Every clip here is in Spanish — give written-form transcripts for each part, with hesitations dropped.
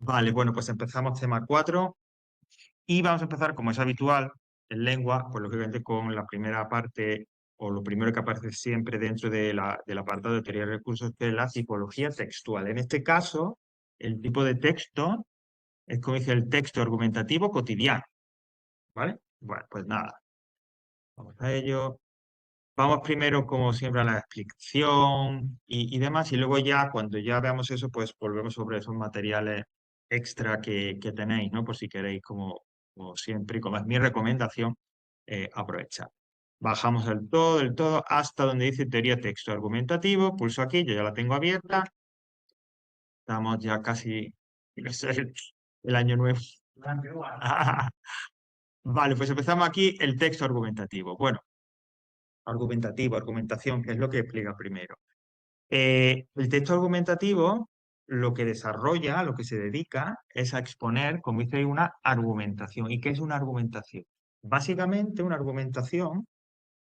Vale, bueno, pues empezamos tema 4 y vamos a empezar, como es habitual, en lengua, pues lógicamente con la primera parte o lo primero que aparece siempre dentro del apartado de teoría de recursos, que es la tipología textual. En este caso, el tipo de texto es como dice el texto argumentativo cotidiano, ¿vale? Bueno, pues nada, vamos a ello. Vamos primero, como siempre, a la explicación y demás, y luego ya, cuando ya veamos eso, pues volvemos sobre esos materiales extra que tenéis, ¿no? Por si queréis, como siempre, y como es mi recomendación, aprovechar. Bajamos del todo, hasta donde dice teoría texto argumentativo, pulso aquí, yo ya la tengo abierta, estamos ya casi, es el año nuevo. Vale, pues empezamos aquí el texto argumentativo. Bueno, argumentación, que es lo que explica primero. El texto argumentativo lo que desarrolla, lo que se dedica, es a exponer, como dice ahí, una argumentación. ¿Y qué es una argumentación? Básicamente, una argumentación,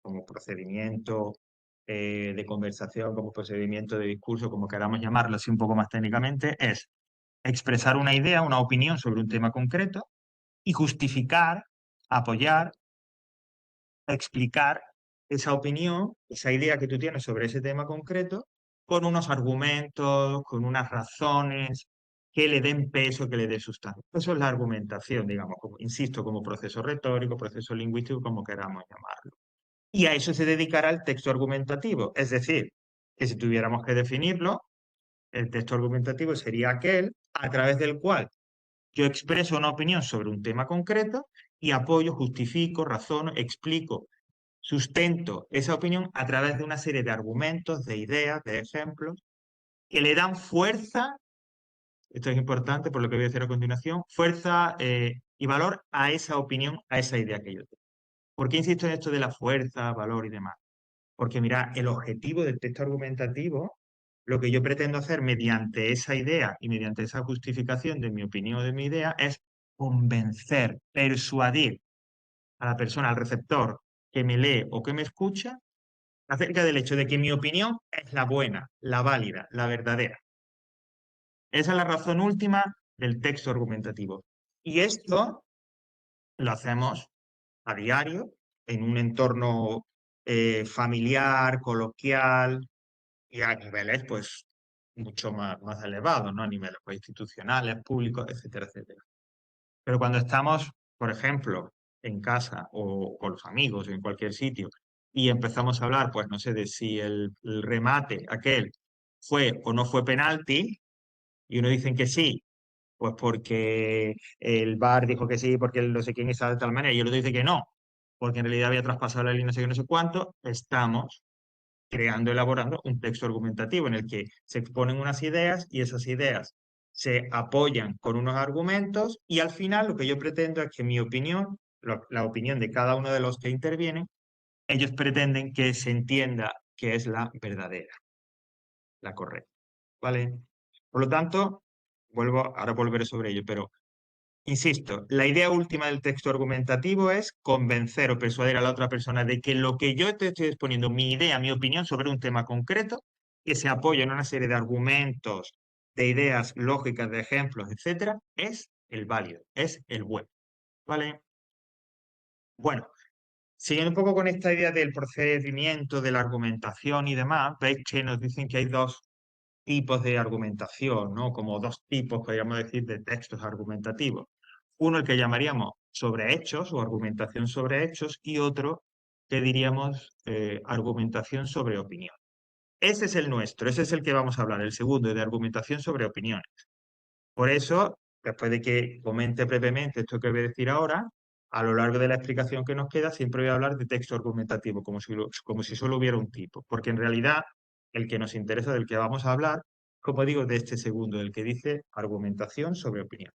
como procedimiento de conversación, como procedimiento de discurso, como queramos llamarlo así un poco más técnicamente, es expresar una idea, una opinión sobre un tema concreto y justificar, apoyar, explicar esa opinión, esa idea que tú tienes sobre ese tema concreto, con unos argumentos, con unas razones que le den peso, que le den sustancia. Eso es la argumentación, digamos, insisto, como proceso retórico, proceso lingüístico, como queramos llamarlo. Y a eso se dedicará el texto argumentativo. Es decir, que si tuviéramos que definirlo, el texto argumentativo sería aquel a través del cual yo expreso una opinión sobre un tema concreto y apoyo, justifico, razono, explico, sustento esa opinión a través de una serie de argumentos, de ideas, de ejemplos, que le dan fuerza, esto es importante por lo que voy a decir a continuación, fuerza y valor a esa opinión, a esa idea que yo tengo. ¿Por qué insisto en esto de la fuerza, valor y demás? Porque mira, el objetivo del texto argumentativo, lo que yo pretendo hacer mediante esa idea y mediante esa justificación de mi opinión o de mi idea es convencer, persuadir a la persona, al receptor que me lee o que me escucha acerca del hecho de que mi opinión es la buena, la válida, la verdadera. Esa es la razón última del texto argumentativo. Y esto lo hacemos a diario en un entorno familiar, coloquial y a niveles pues mucho más elevados, ¿no? A niveles pues, institucionales, públicos, etcétera, etcétera. Pero cuando estamos, por ejemplo, en casa o con los amigos o en cualquier sitio y empezamos a hablar, pues no sé, de si el remate aquel fue o no fue penalti, y uno dicen que sí, pues porque el VAR dijo que sí, porque el no sé quién está de tal manera, y el otro dice que no, porque en realidad había traspasado la línea no sé qué, no sé cuánto, estamos creando, elaborando un texto argumentativo en el que se exponen unas ideas y esas ideas se apoyan con unos argumentos y al final lo que yo pretendo es que mi opinión, la opinión de cada uno de los que intervienen, ellos pretenden que se entienda que es la verdadera, la correcta, ¿vale? Por lo tanto, ahora volveré sobre ello, pero insisto, la idea última del texto argumentativo es convencer o persuadir a la otra persona de que lo que yo te estoy exponiendo, mi idea, mi opinión sobre un tema concreto, que se apoya en una serie de argumentos, de ideas lógicas, de ejemplos, etcétera, es el válido, es el bueno. ¿Vale? Bueno, siguiendo un poco con esta idea del procedimiento, de la argumentación y demás, veis que nos dicen que hay dos tipos de argumentación, ¿no? Como dos tipos, podríamos decir, de textos argumentativos. Uno el que llamaríamos sobre hechos o argumentación sobre hechos y otro que diríamos argumentación sobre opinión. Ese es el nuestro, ese es el que vamos a hablar, el segundo, de argumentación sobre opiniones. Por eso, después de que comente brevemente esto que voy a decir ahora, a lo largo de la explicación que nos queda, siempre voy a hablar de texto argumentativo, como si solo hubiera un tipo, porque en realidad el que nos interesa, del que vamos a hablar, como digo, de este segundo, el que dice argumentación sobre opinión.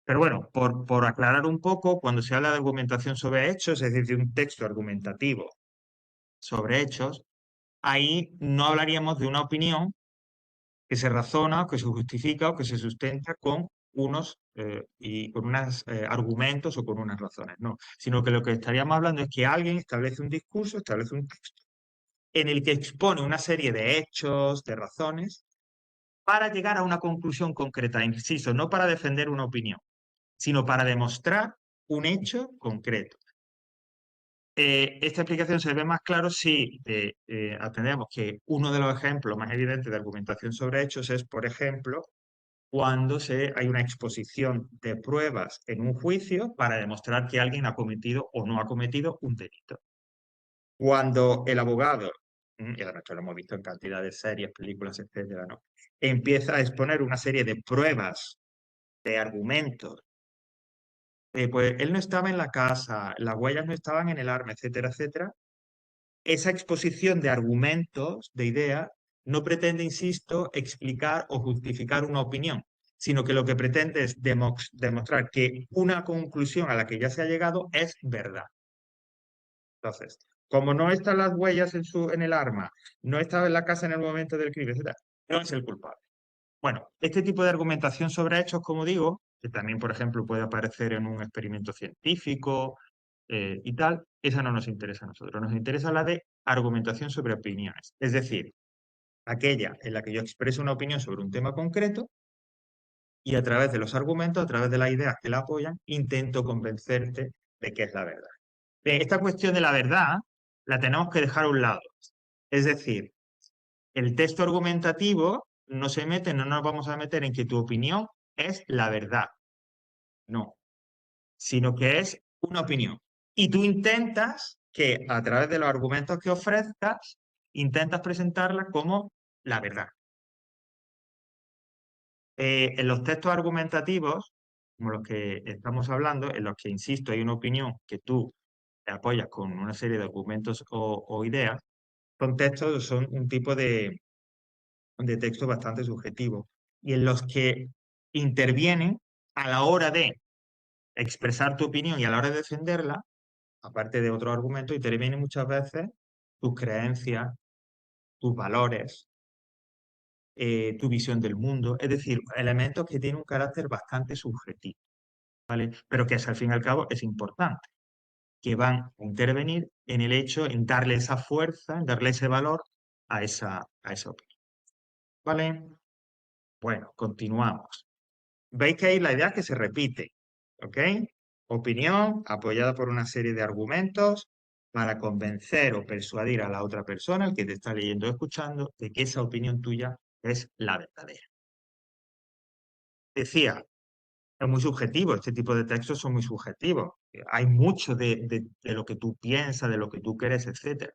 Pero bueno, por aclarar un poco, cuando se habla de argumentación sobre hechos, es decir, de un texto argumentativo sobre hechos, ahí no hablaríamos de una opinión que se razona, o que se justifica o que se sustenta con unos y con unos argumentos o con unas razones, no, sino que lo que estaríamos hablando es que alguien establece un discurso, establece un texto en el que expone una serie de hechos, de razones, para llegar a una conclusión concreta, insisto, no para defender una opinión, sino para demostrar un hecho concreto. Esta explicación se ve más claro si atendemos que uno de los ejemplos más evidentes de argumentación sobre hechos es, por ejemplo, cuando hay una exposición de pruebas en un juicio para demostrar que alguien ha cometido o no ha cometido un delito. Cuando el abogado, y además esto lo hemos visto en cantidad de series, películas, etcétera, ¿no? Empieza a exponer una serie de pruebas, de argumentos, pues él no estaba en la casa, las huellas no estaban en el arma, etcétera, etcétera. Esa exposición de argumentos, de ideas, no pretende, insisto, explicar o justificar una opinión, sino que lo que pretende es demostrar que una conclusión a la que ya se ha llegado es verdad. Entonces, como no están las huellas en el arma, no estaba en la casa en el momento del crimen, etc., no es el culpable. Bueno, este tipo de argumentación sobre hechos, como digo, que también, por ejemplo, puede aparecer en un experimento científico y tal, esa no nos interesa a nosotros. Nos interesa la de argumentación sobre opiniones. Es decir, aquella en la que yo expreso una opinión sobre un tema concreto y a través de los argumentos, a través de las ideas que la apoyan, intento convencerte de que es la verdad. Bien, esta cuestión de la verdad la tenemos que dejar a un lado. Es decir, el texto argumentativo no se mete, no nos vamos a meter en que tu opinión es la verdad. No, sino que es una opinión. Y tú intentas que a través de los argumentos que ofrezcas, intentas presentarla como la verdad. En los textos argumentativos, como los que estamos hablando, en los que, insisto, hay una opinión que tú te apoyas con una serie de argumentos o ideas, son un tipo de texto bastante subjetivo y en los que intervienen a la hora de expresar tu opinión y a la hora de defenderla, aparte de otros argumentos, intervienen muchas veces tus creencias, tus valores, tu visión del mundo, es decir, elementos que tienen un carácter bastante subjetivo, ¿vale? Pero que al fin y al cabo es importante, que van a intervenir en el hecho, en darle esa fuerza, en darle ese valor a esa opinión, ¿vale? Bueno, continuamos. Veis que ahí la idea es que se repite, ¿ok? Opinión apoyada por una serie de argumentos para convencer o persuadir a la otra persona, el que te está leyendo o escuchando, de que esa opinión tuya es la verdadera. Decía, es muy subjetivo, este tipo de textos son muy subjetivos. Hay mucho de lo que tú piensas, de lo que tú crees, etc.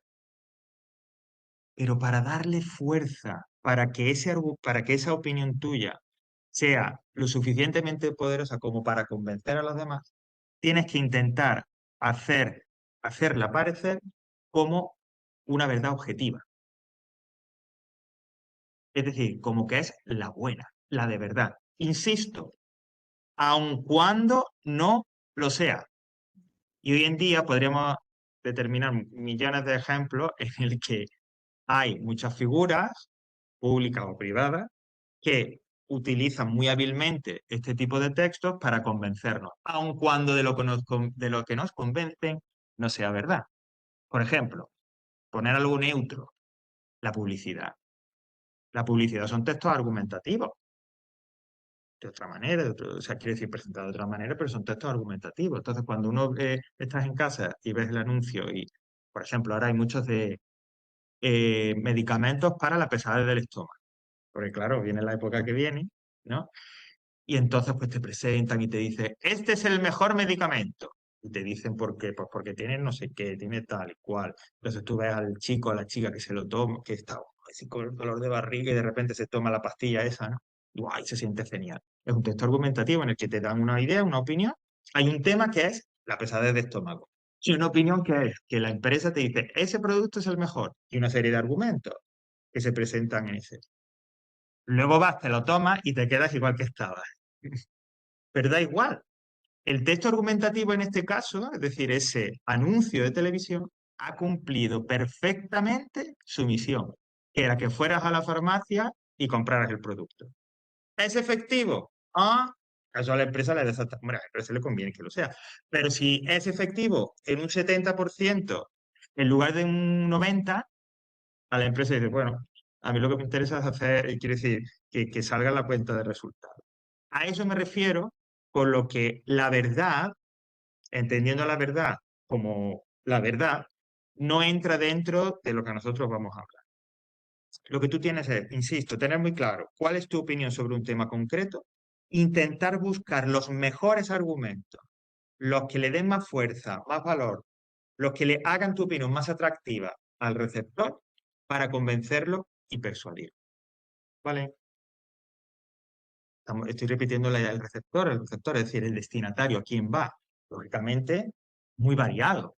Pero para darle fuerza, para que esa opinión tuya sea lo suficientemente poderosa como para convencer a los demás, tienes que intentar hacerla parecer como una verdad objetiva. Es decir, como que es la buena, la de verdad. Insisto, aun cuando no lo sea. Y hoy en día podríamos determinar millones de ejemplos en el que hay muchas figuras, públicas o privadas, que utilizan muy hábilmente este tipo de textos para convencernos, aun cuando de lo que nos convencen no sea verdad. Por ejemplo, poner algo neutro, la publicidad. La publicidad son textos argumentativos, de otra manera, o sea, quiere decir presentado de otra manera, pero son textos argumentativos. Entonces, cuando estás en casa y ves el anuncio y, por ejemplo, ahora hay muchos de medicamentos para la pesadez del estómago, porque claro, viene la época que viene, ¿no? Y entonces pues te presentan y te dicen, este es el mejor medicamento. Y te dicen por qué, pues porque tiene no sé qué, tiene tal y cual. Entonces tú ves al chico o a la chica que se lo toma, que está así con el dolor de barriga y de repente se toma la pastilla esa, ¿no? Y ¡guay! Se siente genial. Es un texto argumentativo en el que te dan una idea, una opinión. Hay un tema que es la pesadez de estómago. Y una opinión que es que la empresa te dice, ese producto es el mejor. Y una serie de argumentos que se presentan en ese. Luego vas, te lo tomas y te quedas igual que estabas. Pero da igual. El texto argumentativo en este caso, es decir, ese anuncio de televisión, ha cumplido perfectamente su misión, que era que fueras a la farmacia y compraras el producto. ¿Es efectivo? Eso a la empresa le desata. Hombre, a la empresa le conviene que lo sea. Pero si es efectivo en un 70% en lugar de un 90%, a la empresa dice, bueno, a mí lo que me interesa es hacer, quiere decir, que salga la cuenta de resultados. A eso me refiero, con lo que la verdad, entendiendo la verdad como la verdad, no entra dentro de lo que nosotros vamos a hablar. Lo que tú tienes es, insisto, tener muy claro cuál es tu opinión sobre un tema concreto, intentar buscar los mejores argumentos, los que le den más fuerza, más valor, los que le hagan tu opinión más atractiva al receptor para convencerlo y persuadirlo. ¿Vale? Estoy repitiendo el receptor, es decir, el destinatario, a quién va. Lógicamente, muy variado,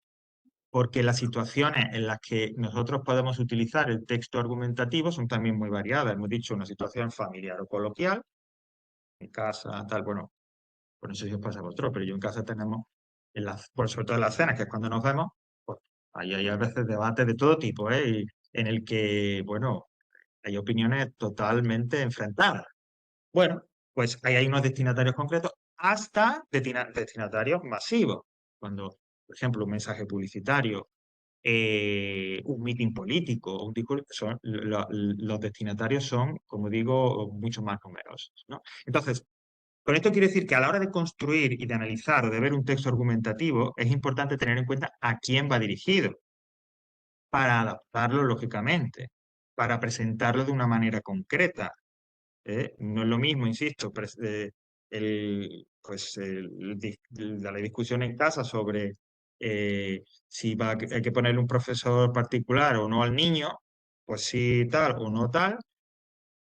porque las situaciones en las que nosotros podemos utilizar el texto argumentativo son también muy variadas. Hemos dicho una situación familiar o coloquial, en casa, tal, bueno, pues no sé si os pasa a vosotros, pero yo en casa tenemos, por sobre todo en las cenas, que es cuando nos vemos, pues ahí hay a veces debates de todo tipo, ¿eh? Y en el que, bueno, hay opiniones totalmente enfrentadas. Bueno, pues ahí hay unos destinatarios concretos hasta destinatarios masivos. Cuando, por ejemplo, un mensaje publicitario, un mitin político, un discurso, los destinatarios son, como digo, mucho más numerosos, ¿no? Entonces, con esto quiero decir que a la hora de construir y de analizar o de ver un texto argumentativo, es importante tener en cuenta a quién va dirigido para adaptarlo lógicamente, para presentarlo de una manera concreta. No es lo mismo, insisto, la discusión en casa sobre si hay que ponerle un profesor particular o no al niño, pues sí tal o no tal,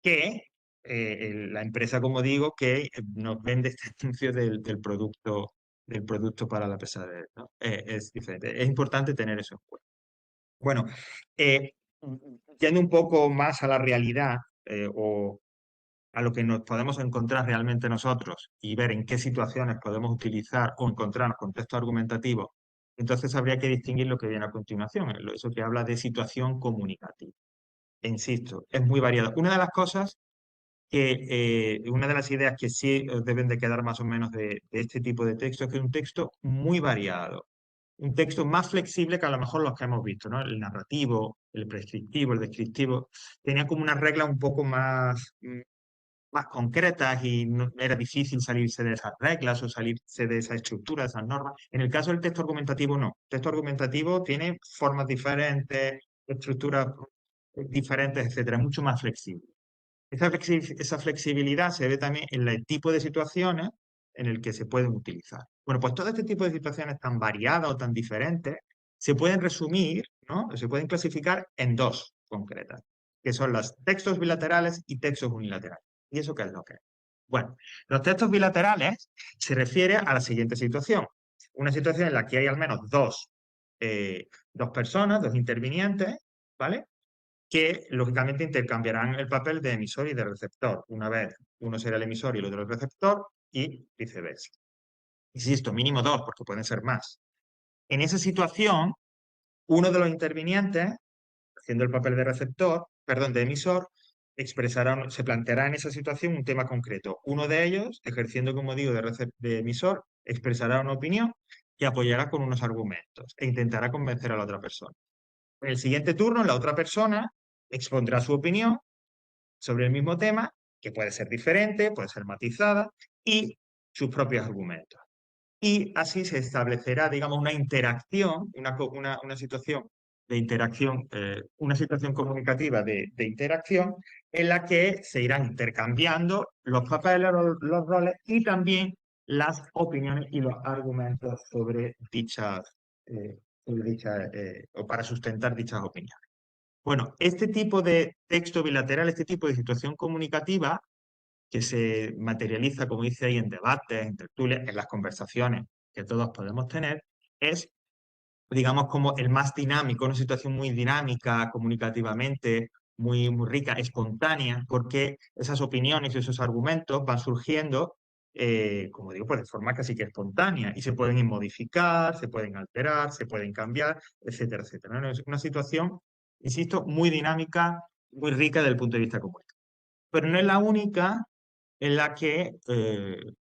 que la empresa, como digo, que nos vende este anuncio del producto para la pesadez, ¿no? Es diferente. Es importante tener eso en cuenta. Bueno, eh, yendo un poco más a la realidad o a lo que nos podemos encontrar realmente nosotros y ver en qué situaciones podemos utilizar o encontrarnos con textos argumentativos, entonces habría que distinguir lo que viene a continuación, eso que habla de situación comunicativa. E insisto, es muy variado. Una de las ideas que sí os deben de quedar más o menos de este tipo de texto es que es un texto muy variado, un texto más flexible que a lo mejor los que hemos visto, ¿no? El narrativo, el prescriptivo, el descriptivo, tenía como unas reglas un poco más concretas y era difícil salirse de esas reglas o salirse de esa estructura, de esas normas. En el caso del texto argumentativo, no. El texto argumentativo tiene formas diferentes, estructuras diferentes, etcétera, es mucho más flexible. Esa flexibilidad se ve también en el tipo de situaciones en el que se pueden utilizar. Bueno, pues todo este tipo de situaciones tan variadas o tan diferentes se pueden resumir, ¿no? Se pueden clasificar en dos concretas, que son los textos bilaterales y textos unilaterales. ¿Y eso qué es lo que es? Bueno, los textos bilaterales se refiere a la siguiente situación. Una situación en la que hay al menos dos personas, dos intervinientes, ¿vale? Que lógicamente intercambiarán el papel de emisor y de receptor. Una vez uno será el emisor y el otro el receptor y viceversa. Insisto, mínimo dos, porque pueden ser más. En esa situación, uno de los intervinientes, haciendo el papel de receptor, perdón, de emisor, se planteará en esa situación un tema concreto. Uno de ellos, ejerciendo como digo de emisor, expresará una opinión que apoyará con unos argumentos e intentará convencer a la otra persona. En el siguiente turno, la otra persona expondrá su opinión sobre el mismo tema, que puede ser diferente, puede ser matizada, y sus propios argumentos. Y así se establecerá, digamos, una interacción, una situación de interacción, una situación comunicativa de interacción en la que se irán intercambiando los papeles, los roles y también las opiniones y los argumentos o para sustentar dichas opiniones. Bueno, este tipo de texto bilateral, este tipo de situación comunicativa que se materializa, como dice ahí, en debates, en tertulias, en las conversaciones que todos podemos tener, es, digamos, como el más dinámico, una situación muy dinámica comunicativamente, muy rica, espontánea, porque esas opiniones y esos argumentos van surgiendo, como digo, pues de forma casi que espontánea y se pueden modificar, se pueden alterar, se pueden cambiar, etcétera, etcétera, ¿no? Es una situación, insisto, muy dinámica, muy rica desde el punto de vista comunicativo. Pero no es la única en la que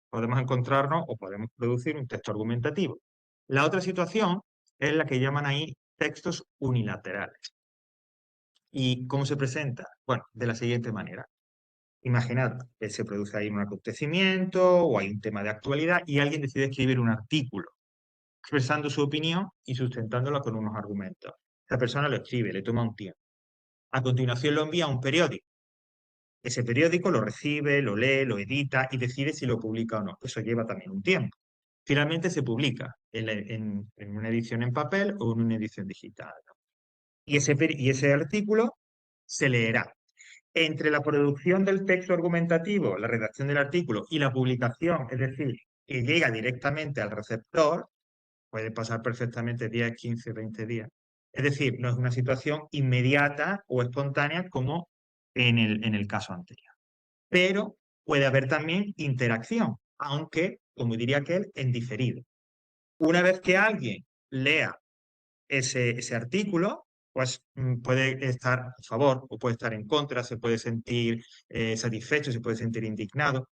podemos encontrarnos o podemos producir un texto argumentativo. La otra situación es la que llaman ahí textos unilaterales. ¿Y cómo se presenta? Bueno, de la siguiente manera. Imaginad que se produce ahí un acontecimiento o hay un tema de actualidad y alguien decide escribir un artículo expresando su opinión y sustentándola con unos argumentos. Esa persona lo escribe, le toma un tiempo. A continuación lo envía a un periódico. Ese periódico lo recibe, lo lee, lo edita y decide si lo publica o no. Eso lleva también un tiempo. Finalmente se publica en una edición en papel o en una edición digital, ¿no? Y ese artículo se leerá. Entre la producción del texto argumentativo, la redacción del artículo y la publicación, es decir, que llega directamente al receptor, puede pasar perfectamente 10, 15, 20 días. Es decir, no es una situación inmediata o espontánea como en el caso anterior. Pero puede haber también interacción, aunque, como diría aquel, en diferido. Una vez que alguien lea ese artículo, pues puede estar a favor o puede estar en contra, se puede sentir satisfecho, se puede sentir indignado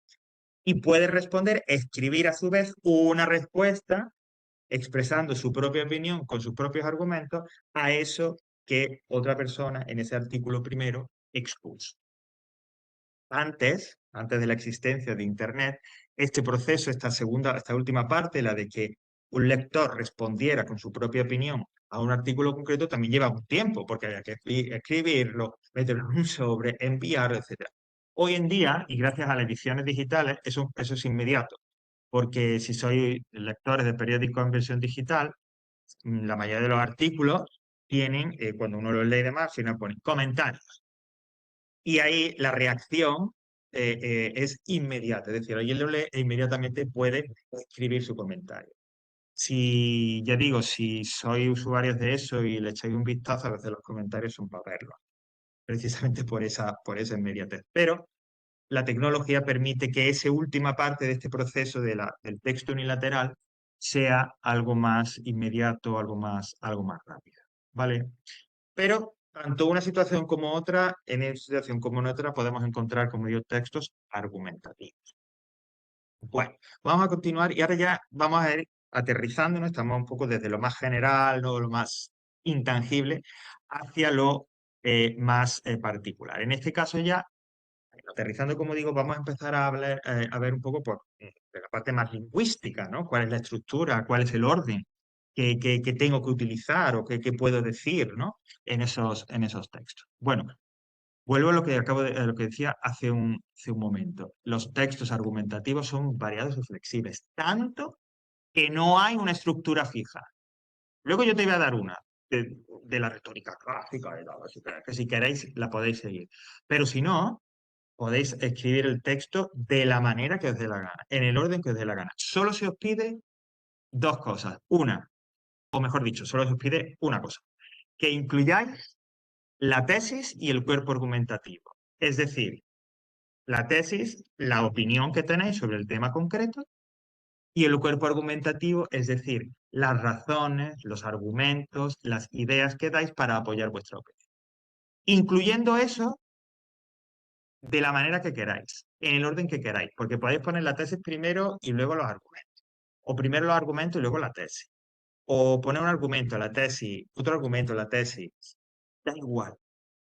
y puede responder, escribir a su vez una respuesta expresando su propia opinión con sus propios argumentos a eso que otra persona en ese artículo primero expuso. Antes de la existencia de Internet, este proceso, esta última parte, la de que un lector respondiera con su propia opinión a un artículo concreto, también lleva un tiempo, porque había que escribirlo, meterlo en un sobre, enviarlo, etc. Hoy en día, y gracias a las ediciones digitales, eso es inmediato, porque si sois lectores de periódicos en versión digital, la mayoría de los artículos tienen, cuando uno los lee y demás, si no ponen comentarios y ahí la reacción es inmediata, es decir, alguien lo lee e inmediatamente puede escribir su comentario. Si, ya digo, si sois usuarios de eso y le echáis un vistazo, a veces los comentarios son para verlos, precisamente por esa inmediatez. Pero la tecnología permite que esa última parte de este proceso del texto unilateral sea algo más inmediato, algo más rápido, ¿vale? Pero tanto una situación como otra, en una situación como en otra, podemos encontrar, como digo, textos argumentativos. Bueno, vamos a continuar y ahora ya vamos a ir aterrizándonos, estamos un poco desde lo más general, ¿no? Lo más intangible, hacia lo más particular. En este caso ya, aterrizando, como digo, vamos a empezar a hablar, a ver un poco de la parte más lingüística, ¿no? ¿Cuál es la estructura? ¿Cuál es el orden que tengo que utilizar o que puedo decir, ¿no? En esos textos. Bueno, vuelvo a lo que a lo que decía hace un momento. Los textos argumentativos son variados y flexibles, tanto que no hay una estructura fija. Luego yo te voy a dar una de la retórica clásica, y tal, así que si queréis la podéis seguir. Pero si no, podéis escribir el texto de la manera que os dé la gana, en el orden que os dé la gana. Solo se os pide dos cosas. Una, o mejor dicho, solo se os pide una cosa, que incluyáis la tesis y el cuerpo argumentativo. Es decir, la tesis, la opinión que tenéis sobre el tema concreto, y el cuerpo argumentativo, es decir, las razones, los argumentos, las ideas que dais para apoyar vuestra opinión. Incluyendo eso de la manera que queráis, en el orden que queráis, porque podéis poner la tesis primero y luego los argumentos, o primero los argumentos y luego la tesis, o poner un argumento, la tesis, otro argumento, la tesis, da igual,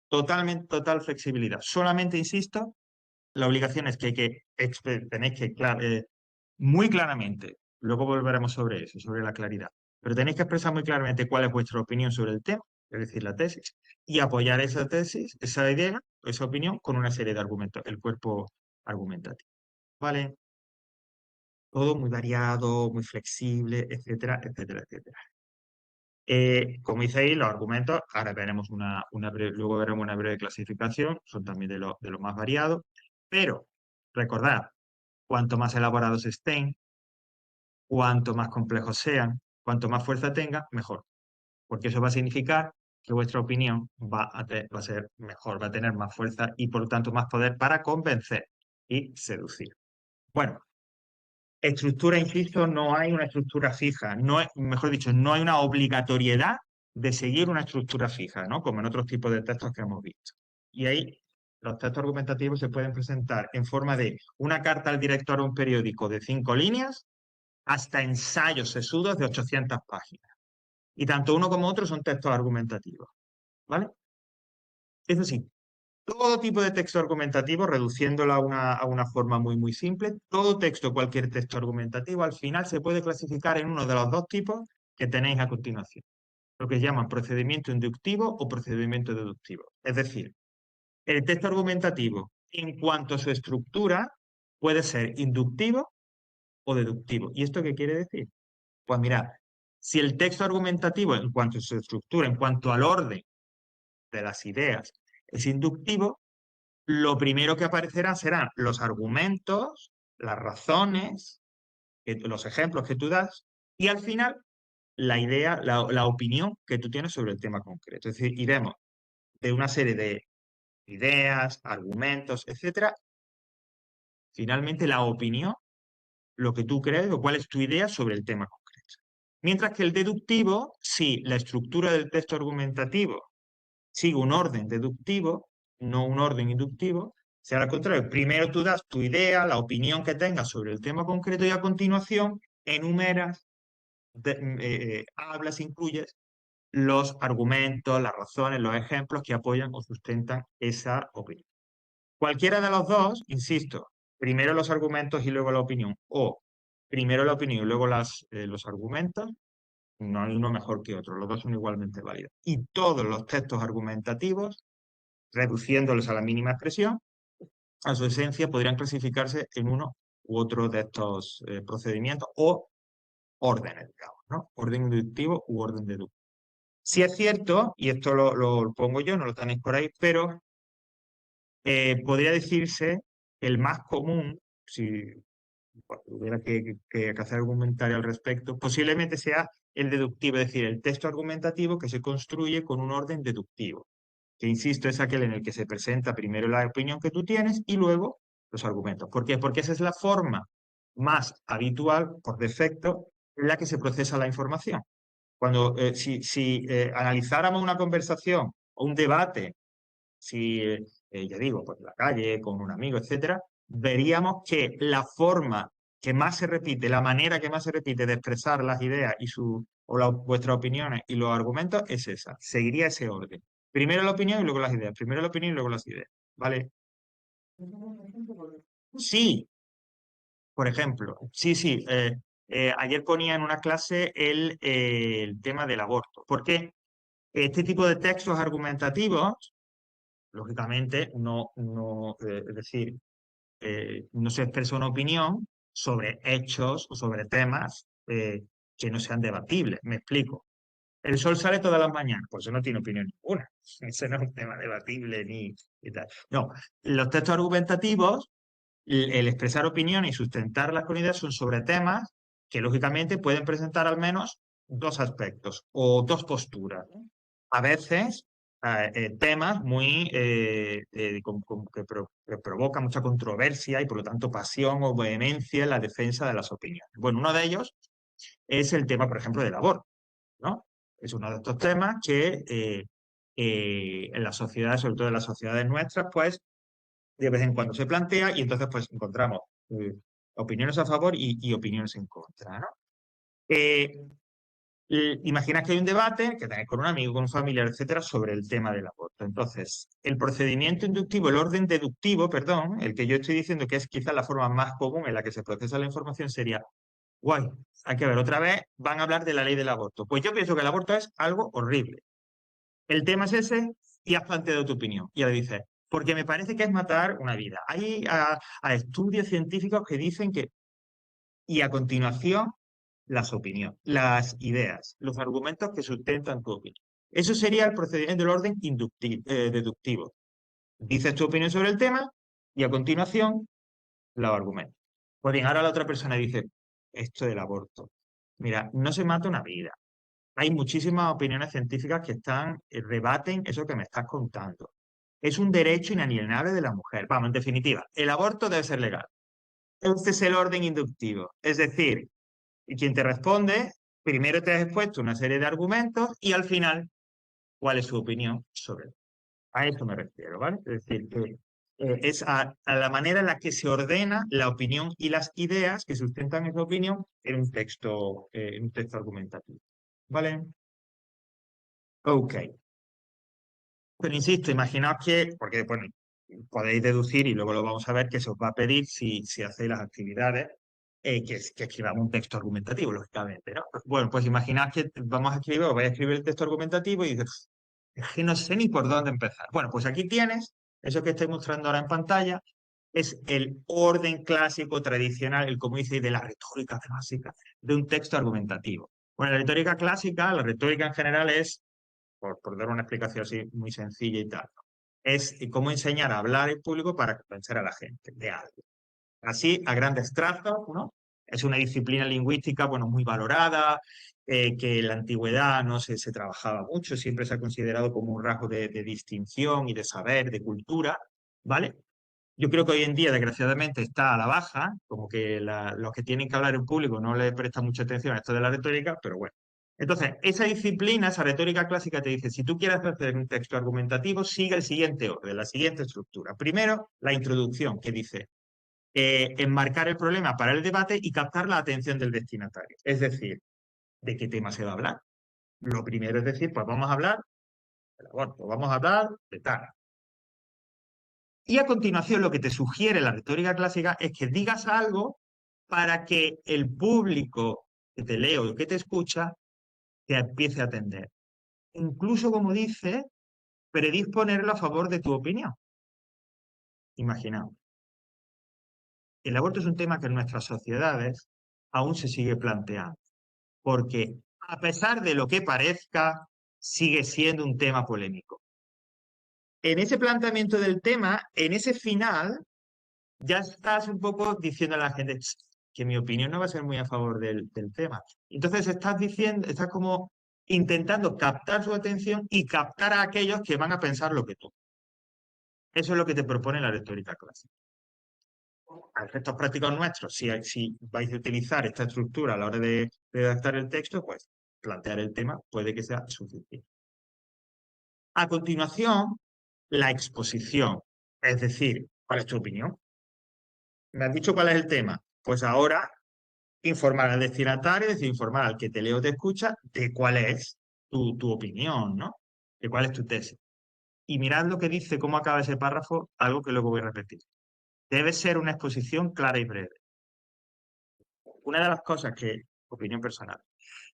total flexibilidad. Solamente, insisto, la obligación es que tenéis que muy claramente, luego volveremos sobre eso, sobre la claridad, pero tenéis que expresar muy claramente cuál es vuestra opinión sobre el tema, es decir, la tesis, y apoyar esa tesis, esa idea, esa opinión con una serie de argumentos, el cuerpo argumentativo. ¿Vale? Todo muy variado, muy flexible, etcétera, etcétera, etcétera. Como dice ahí, los argumentos, ahora veremos luego veremos una breve clasificación, son también de lo más variados, pero recordad, cuanto más elaborados estén, cuanto más complejos sean, cuanto más fuerza tengan, mejor, porque eso va a significar que vuestra opinión va a ser mejor, va a tener más fuerza y por lo tanto más poder para convencer y seducir. Bueno, estructura, insisto, no hay una estructura fija, mejor dicho, no hay una obligatoriedad de seguir una estructura fija, ¿no? Como en otros tipos de textos que hemos visto. Y ahí los textos argumentativos se pueden presentar en forma de una carta al director a un periódico de 5 líneas hasta ensayos sesudos de 800 páginas. Y tanto uno como otro son textos argumentativos, ¿vale? Eso sí, Todo tipo de texto argumentativo, reduciéndolo a una forma muy, muy simple, todo texto, cualquier texto argumentativo, al final se puede clasificar en uno de los dos tipos que tenéis a continuación, lo que llaman procedimiento inductivo o procedimiento deductivo. Es decir, el texto argumentativo, en cuanto a su estructura, puede ser inductivo o deductivo. ¿Y esto qué quiere decir? Pues mirad, si el texto argumentativo, en cuanto a su estructura, en cuanto al orden de las ideas, es inductivo, lo primero que aparecerá serán los argumentos, las razones, los ejemplos que tú das, y al final la idea, la opinión que tú tienes sobre el tema concreto. Es decir, iremos de una serie de ideas, argumentos, etcétera, finalmente la opinión, lo que tú crees o cuál es tu idea sobre el tema concreto. Mientras que el deductivo, si la estructura del texto argumentativo sigue un orden deductivo, no un orden inductivo, sea al contrario, primero tú das tu idea, la opinión que tengas sobre el tema concreto y a continuación enumeras, hablas, incluyes los argumentos, las razones, los ejemplos que apoyan o sustentan esa opinión. Cualquiera de los dos, insisto, primero los argumentos y luego la opinión, o primero la opinión y luego los argumentos, no hay uno mejor que otro, los dos son igualmente válidos. Y todos los textos argumentativos, reduciéndolos a la mínima expresión, a su esencia podrían clasificarse en uno u otro de estos procedimientos o órdenes, digamos, ¿no? Orden inductivo u orden deductivo. Si es cierto, y esto lo pongo yo, no lo tenéis por ahí, pero podría decirse el más común, si tuviera que hacer algún comentario al respecto, posiblemente sea el deductivo, es decir, el texto argumentativo que se construye con un orden deductivo, que insisto, es aquel en el que se presenta primero la opinión que tú tienes y luego los argumentos. ¿Por qué? Porque esa es la forma más habitual, por defecto, en la que se procesa la información. Cuando, si analizáramos una conversación o un debate, si, ya digo, por la calle, con un amigo, etcétera, veríamos que la forma que más se repite, la manera que más se repite de expresar las ideas y vuestras opiniones y los argumentos es esa. Seguiría ese orden. Primero la opinión y luego las ideas. Primero la opinión y luego las ideas. ¿Vale? Sí, por ejemplo. Sí, sí. Ayer ponía en una clase el tema del aborto. Porque este tipo de textos argumentativos, lógicamente, es decir, no se expresa una opinión sobre hechos o sobre temas que no sean debatibles. Me explico. El sol sale todas las mañanas, pues eso no tiene opinión ninguna. Ese no es un tema debatible ni tal. No, los textos argumentativos, el expresar opiniones y sustentarlas con ideas son sobre temas que lógicamente pueden presentar al menos dos aspectos o dos posturas. A veces temas muy que provocan mucha controversia y por lo tanto pasión o vehemencia en la defensa de las opiniones. Bueno, uno de ellos es el tema, por ejemplo, del aborto, ¿no? Es uno de estos temas que en las sociedades, sobre todo en las sociedades nuestras, pues de vez en cuando se plantea y entonces pues encontramos opiniones a favor y opiniones en contra, ¿no? Eh, Imagina que hay un debate que tenéis con un amigo, con un familiar, etcétera, sobre el tema del aborto. Entonces, el procedimiento inductivo, el orden deductivo, perdón, el que yo estoy diciendo que es quizás la forma más común en la que se procesa la información sería, guay, hay que ver, otra vez van a hablar de la ley del aborto. Pues yo pienso que el aborto es algo horrible. El tema es ese y has planteado tu opinión. Y ahora dices, porque me parece que es matar una vida. Hay a estudios científicos que dicen que, y a continuación, las opiniones, las ideas, los argumentos que sustentan tu opinión. Eso sería el procedimiento del orden deductivo. Dices tu opinión sobre el tema y a continuación los argumentos. Pues bien, ahora la otra persona dice, esto del aborto. Mira, no se mata una vida. Hay muchísimas opiniones científicas que rebaten eso que me estás contando. Es un derecho inalienable de la mujer. Vamos, en definitiva, el aborto debe ser legal. Este es el orden inductivo. Es decir, y quien te responde, primero te has expuesto una serie de argumentos y al final, ¿cuál es su opinión sobre él? A eso me refiero, ¿vale? Es decir, que es a la manera en la que se ordena la opinión y las ideas que sustentan esa opinión en un texto argumentativo. ¿Vale? Ok. Pero insisto, imaginaos que, porque bueno, podéis deducir y luego lo vamos a ver que se os va a pedir si hacéis las actividades, que escribamos un texto argumentativo, lógicamente, ¿no? Bueno, pues imaginad que vamos a escribir, o vais a escribir el texto argumentativo y dices, es que no sé ni por dónde empezar. Bueno, pues aquí tienes, eso que estoy mostrando ahora en pantalla, es el orden clásico, tradicional, el como dice, de la retórica clásica, de un texto argumentativo. Bueno, la retórica clásica, la retórica en general es por dar una explicación así muy sencilla y tal, es cómo enseñar a hablar en público para convencer a la gente de algo. Así, a grandes trazos, ¿no? Es una disciplina lingüística, bueno, muy valorada, que en la antigüedad no se trabajaba mucho, siempre se ha considerado como un rasgo de distinción y de saber, de cultura, ¿vale? Yo creo que hoy en día, desgraciadamente, está a la baja, como que los que tienen que hablar en público no le prestan mucha atención a esto de la retórica, pero bueno. Entonces, esa disciplina, esa retórica clásica te dice, si tú quieres hacer un texto argumentativo, sigue el siguiente orden, la siguiente estructura. Primero, la introducción, que dice, enmarcar el problema para el debate y captar la atención del destinatario. Es decir, ¿de qué tema se va a hablar? Lo primero es decir, pues vamos a hablar del aborto, vamos a hablar de tal. Y a continuación lo que te sugiere la retórica clásica es que digas algo para que el público que te lee o que te escucha te empiece a atender. Incluso, como dice, predisponerlo a favor de tu opinión. Imaginaos. El aborto es un tema que en nuestras sociedades aún se sigue planteando, porque a pesar de lo que parezca, sigue siendo un tema polémico. En ese planteamiento del tema, en ese final, ya estás un poco diciendo a la gente que mi opinión no va a ser muy a favor del tema. Entonces estás diciendo, estás como intentando captar su atención y captar a aquellos que van a pensar lo que tú. Eso es lo que te propone la retórica clásica. A efectos prácticos nuestros, si vais a utilizar esta estructura a la hora de redactar el texto, pues plantear el tema puede que sea suficiente. A continuación, la exposición, es decir, ¿cuál es tu opinión? ¿Me has dicho cuál es el tema? Pues ahora informar al destinatario, es decir, informar al que te lee o te escucha de cuál es tu opinión, ¿no? De cuál es tu tesis. Y mirad lo que dice, cómo acaba ese párrafo, algo que luego voy a repetir. Debe ser una exposición clara y breve. Una de las cosas que, opinión personal,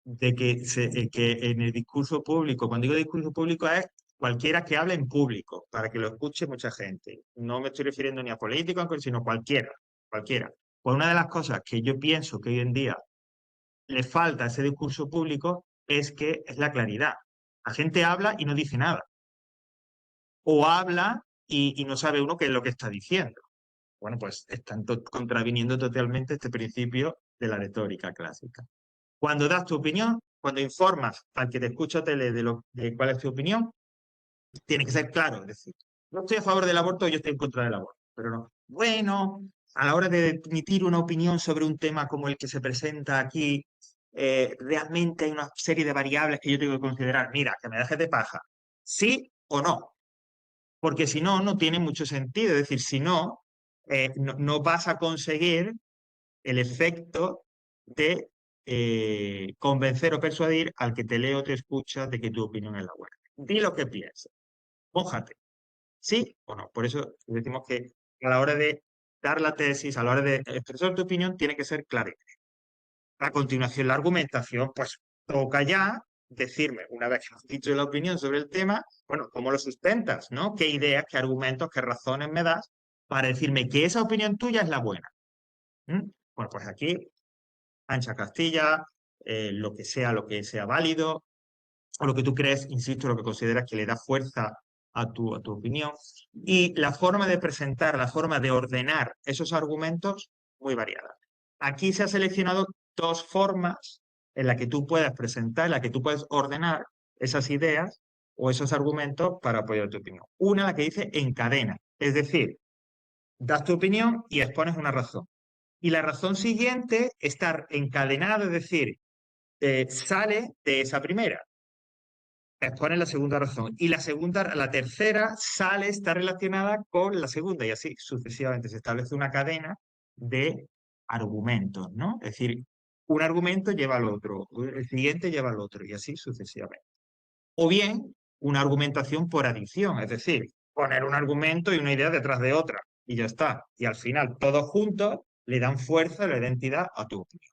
de que en el discurso público, cuando digo discurso público es cualquiera que hable en público, para que lo escuche mucha gente. No me estoy refiriendo ni a políticos, sino cualquiera, cualquiera. Pues una de las cosas que yo pienso que hoy en día le falta a ese discurso público es que es la claridad. La gente habla y no dice nada. O habla y no sabe uno qué es lo que está diciendo. Bueno, pues están contraviniendo totalmente este principio de la retórica clásica. Cuando das tu opinión, cuando informas al que te escucha o te lee de cuál es tu opinión, tiene que ser claro. Es decir, no estoy a favor del aborto, yo estoy en contra del aborto. Pero no. Bueno, a la hora de emitir una opinión sobre un tema como el que se presenta aquí, realmente hay una serie de variables que yo tengo que considerar. Mira, que me dejes de paja. ¿Sí o no? Porque si no, no tiene mucho sentido. Es decir, si no, no vas a conseguir el efecto de convencer o persuadir al que te lee o te escucha de que tu opinión es la buena. Di lo que piensas. Mójate. ¿Sí o no? Por eso decimos que a la hora de dar la tesis, a la hora de expresar tu opinión, tiene que ser clara. A continuación, la argumentación, pues toca ya decirme, una vez que has dicho la opinión sobre el tema, bueno, ¿cómo lo sustentas? ¿No? ¿Qué ideas, qué argumentos, qué razones me das para decirme que esa opinión tuya es la buena? ¿Mm? Bueno, pues aquí, ancha Castilla, lo que sea válido, o lo que tú crees, insisto, lo que consideras que le da fuerza a tu opinión. Y la forma de presentar, la forma de ordenar esos argumentos, muy variada. Aquí se ha seleccionado dos formas en las que tú puedes presentar, en las que tú puedes ordenar esas ideas o esos argumentos para apoyar tu opinión. Una, la que dice encadena, es decir, das tu opinión y expones una razón. Y la razón siguiente está encadenada, es decir, sale de esa primera. Expone la segunda razón. Y la segunda, la tercera sale, está relacionada con la segunda, y así sucesivamente. Se establece una cadena de argumentos, ¿no? Es decir, un argumento lleva al otro, el siguiente lleva al otro, y así sucesivamente. O bien, una argumentación por adición, es decir, poner un argumento y una idea detrás de otra, y ya está. Y al final, todos juntos le dan fuerza, la identidad a tu opinión.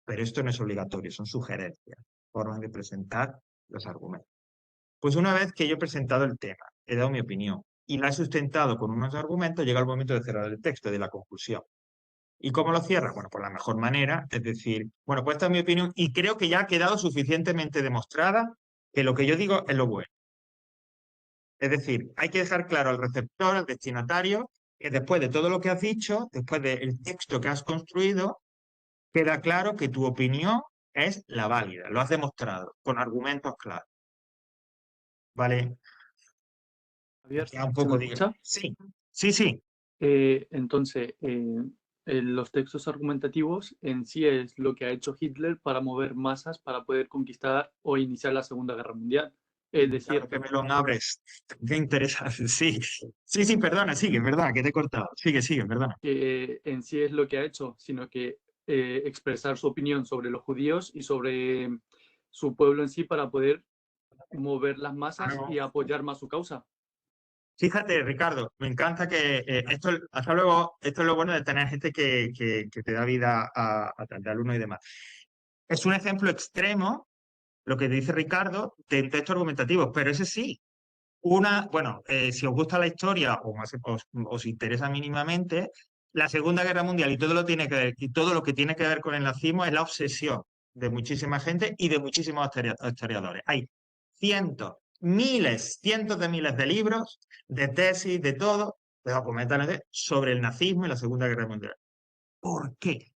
Pero esto no es obligatorio, son sugerencias, formas de presentar los argumentos. Pues una vez que yo he presentado el tema, he dado mi opinión y la he sustentado con unos argumentos, llega el momento de cerrar el texto, de la conclusión. ¿Y cómo lo cierras? Bueno, por la mejor manera, es decir, bueno, pues esta es mi opinión y creo que ya ha quedado suficientemente demostrada que lo que yo digo es lo bueno. Es decir, hay que dejar claro al receptor, al destinatario, que después de todo lo que has dicho, después del texto que has construido, queda claro que tu opinión es la válida, lo has demostrado con argumentos claros. ¿Vale? Javier, Ya un ¿se me poco digo. escucha? Sí, sí, sí. Entonces, los textos argumentativos en sí es lo que ha hecho Hitler para mover masas para poder conquistar o iniciar la Segunda Guerra Mundial. Es Claro decir, que me lo abres. Qué interesante. Sí, sí, sí, perdona, sigue, verdad, que te he cortado. Sigue, sigue, perdona. que en sí es lo que ha hecho, sino que expresar su opinión sobre los judíos y sobre su pueblo en sí para poder mover las masas Claro. y apoyar más su causa. Fíjate, Ricardo, me encanta que hasta luego, esto es lo bueno de tener gente que te da vida de alumnos y demás. Es un ejemplo extremo, lo que dice Ricardo, de un texto argumentativo, pero ese sí, bueno, si os gusta la historia o os interesa mínimamente, la Segunda Guerra Mundial y todo lo tiene que ver, y todo lo que tiene que ver con el nazismo es la obsesión de muchísima gente y de muchísimos historiadores. Hay cientos, miles, cientos de miles de libros, de tesis, de todo, de documentales sobre el nazismo y la Segunda Guerra Mundial. ¿Por qué?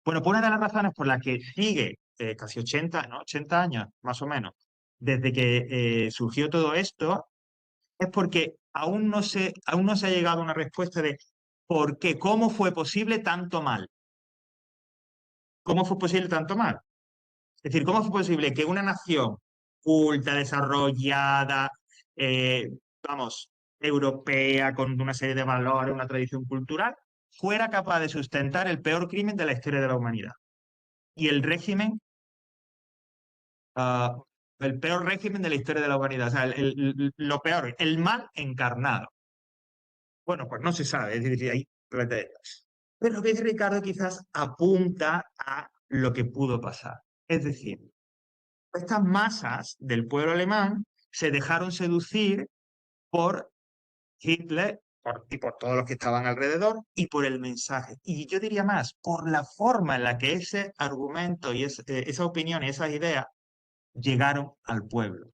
Bueno, pues una de las razones por las que sigue casi 80, ¿no? 80 años, más o menos, desde que surgió todo esto, es porque aún no se ha llegado a una respuesta de por qué, cómo fue posible tanto mal. ¿Cómo fue posible tanto mal? Es decir, ¿cómo fue posible que una nación culta, desarrollada, eh, vamos, europea, con una serie de valores, una tradición cultural, fuera capaz de sustentar el peor crimen de la historia de la humanidad? Y ah, el peor régimen de la historia de la humanidad, o sea, lo peor, el mal encarnado. Bueno, pues no se sabe, es decir, hay pretextos. Pero lo que dice Ricardo quizás apunta a lo que pudo pasar. Es decir, estas masas del pueblo alemán se dejaron seducir por Hitler y por todos los que estaban alrededor y por el mensaje. Y yo diría más, por la forma en la que ese argumento y esa opinión y esas ideas llegaron al pueblo.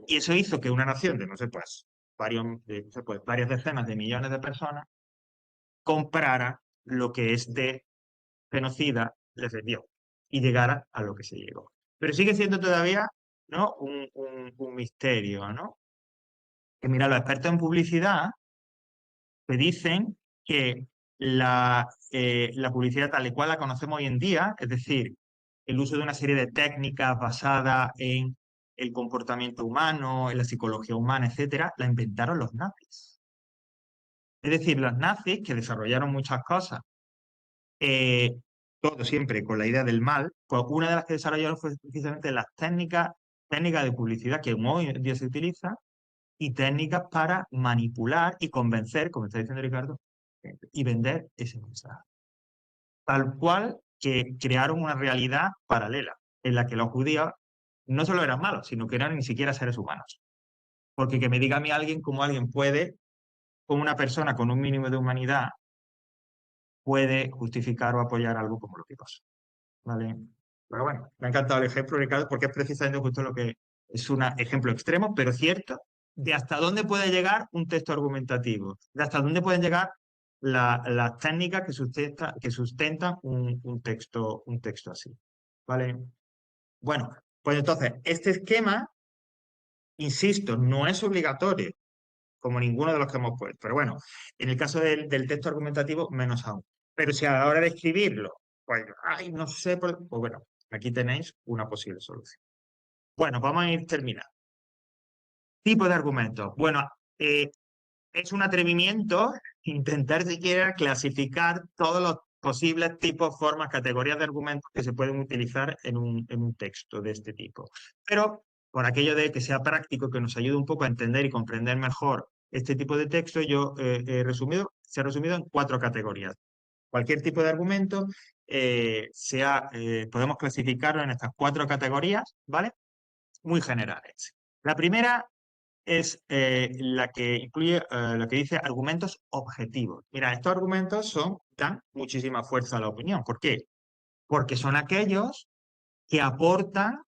Y eso hizo que una nación de, no sé, pues, no sé, pues, varias decenas de millones de personas comprara lo que este genocida les vendió y llegara a lo que se llegó. Pero sigue siendo todavía, ¿no? un misterio, ¿no? Que mira, los expertos en publicidad te dicen que la publicidad tal y cual la conocemos hoy en día, es decir, el uso de una serie de técnicas basadas en el comportamiento humano, en la psicología humana, etcétera, la inventaron los nazis. Es decir, los nazis, que desarrollaron muchas cosas, eh, todo siempre con la idea del mal, pues una de las que desarrollaron fue precisamente las técnicas de publicidad que hoy en día se utilizan y técnicas para manipular y convencer, como está diciendo Ricardo, y vender ese mensaje. Tal cual que crearon una realidad paralela en la que los judíos no solo eran malos, sino que eran ni siquiera seres humanos. Porque que me diga a mí alguien cómo alguien puede, como una persona con un mínimo de humanidad, puede justificar o apoyar algo como lo que pasó. ¿Vale? Pero bueno, me ha encantado el ejemplo, Ricardo, porque es precisamente justo lo que es un ejemplo extremo, pero cierto, de hasta dónde puede llegar un texto argumentativo, de hasta dónde pueden llegar las técnicas que sustentan un texto así. ¿Vale? Bueno, pues entonces, este esquema, insisto, no es obligatorio, como ninguno de los que hemos puesto. Pero bueno, en el caso del texto argumentativo, menos aún. Pero si a la hora de escribirlo, pues, ay, no sé, pues bueno, aquí tenéis una posible solución. Bueno, vamos a ir terminando. Tipo de argumentos. Bueno, es un atrevimiento intentar siquiera clasificar todos los posibles tipos, formas, categorías de argumentos que se pueden utilizar en un texto de este tipo. Pero por aquello de que sea práctico, que nos ayude un poco a entender y comprender mejor este tipo de texto, yo se ha resumido en 4 categorías. Cualquier tipo de argumento podemos clasificarlo en estas 4 categorías, ¿vale? Muy generales. La primera es la que incluye lo que dice argumentos objetivos. Mira, estos argumentos dan muchísima fuerza a la opinión. ¿Por qué? Porque son aquellos que aportan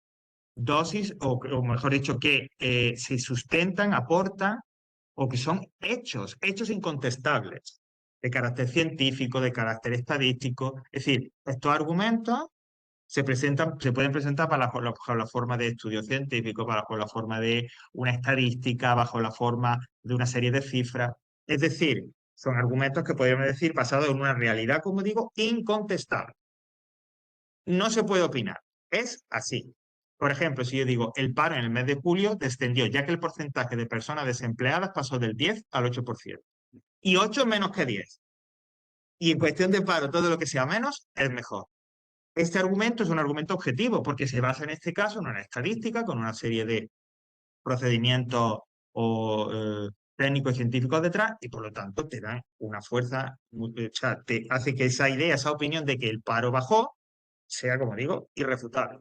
dosis, o mejor dicho, que se sustentan, aportan, o que son hechos incontestables, de carácter científico, de carácter estadístico. Es decir, estos argumentos se pueden presentar bajo la forma de estudio científico, bajo la forma de una estadística, bajo la forma de una serie de cifras. Es decir, son argumentos que podríamos decir basados en una realidad, como digo, incontestable. No se puede opinar. Es así. Por ejemplo, si yo digo, el paro en el mes de julio descendió, ya que el porcentaje de personas desempleadas pasó del 10 al 8%. Y 8 menos que 10. Y en cuestión de paro, todo lo que sea menos es mejor. Este argumento es un argumento objetivo porque se basa en este caso en una estadística con una serie de procedimientos técnicos y científicos detrás y por lo tanto te dan una fuerza, o sea, te hace que esa idea, esa opinión de que el paro bajó sea, como digo, irrefutable.